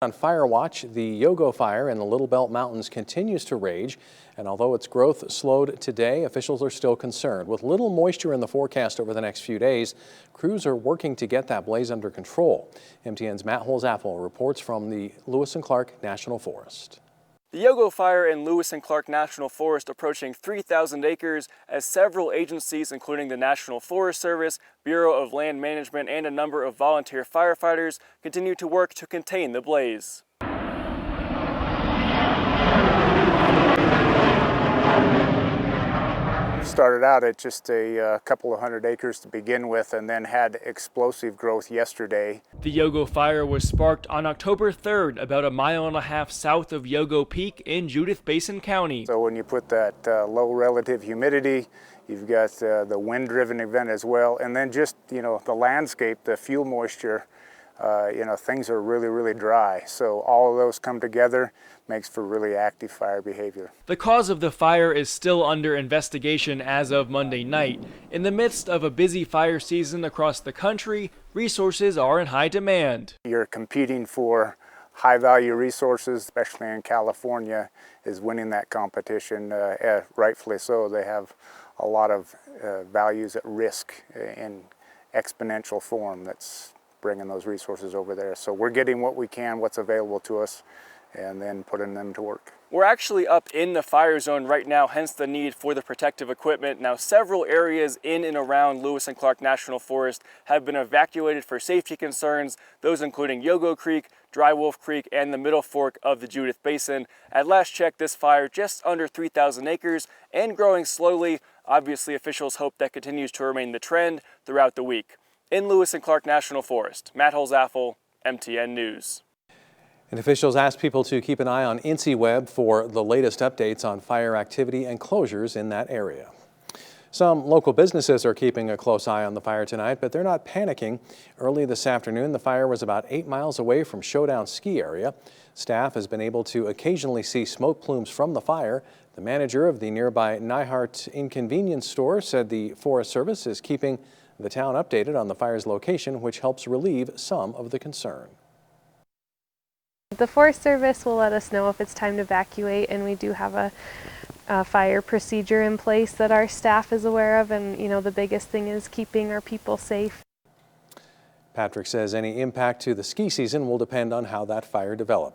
On fire watch, the Yogo Fire in the Little Belt Mountains continues to rage, and although its growth slowed today, officials are still concerned. With little moisture in the forecast over the next few days, crews are working to get that blaze under control. MTN's Matt HOLZAPFEL reports from the Lewis and Clark National Forest. The Yogo Fire in Lewis and Clark National Forest approaching 3,000 acres as several agencies, including the National Forest Service, Bureau of Land Management, and a number of volunteer firefighters, continue to work to contain the blaze. Started out at just a couple of hundred acres to begin with, and then had explosive growth yesterday. The Yogo Fire was sparked on October 3rd, about a mile and a half south of Yogo Peak in Judith Basin County. So when you put that low relative humidity, you've got the wind-driven event as well, and then just, the landscape, the fuel moisture, things are really dry. So all of those come together, makes for really active fire behavior. The cause of the fire is still under investigation as of Monday night. In the midst of a busy fire season across the country, resources are in high demand. You're competing for high-value resources, especially in California, is winning that competition, rightfully so. They have a lot of values at risk in exponential form that's bringing those resources over there. So we're getting what we can, what's available to us, and then putting them to work. We're actually up in the fire zone right now, hence the need for the protective equipment. Now, several areas in and around Lewis and Clark National Forest have been evacuated for safety concerns, those including Yogo Creek, Dry Wolf Creek, and the Middle Fork of the Judith Basin. At last check, this fire just under 3,000 acres and growing slowly. Obviously, officials hope that continues to remain the trend throughout the week. In Lewis and Clark National Forest, Matt HOLZAPFEL, MTN News. And officials ask people to keep an eye on INCIWeb for the latest updates on fire activity and closures in that area. Some local businesses are keeping a close eye on the fire tonight, but they're not panicking. Early this afternoon, the fire was about 8 miles away from SHOWDOwn ski area. Staff has been able to occasionally see smoke plumes from the fire. The manager of the nearby Nyhart Inconvenience Store said the Forest Service is keeping the town updated on the fire's location, which helps relieve some of the concern. The Forest Service will let us know if it's time to evacuate, and we do have a fire procedure in place that our staff is aware of, and the biggest thing is keeping our people safe. Patrick says any impact to the ski season will depend on how that fire develops.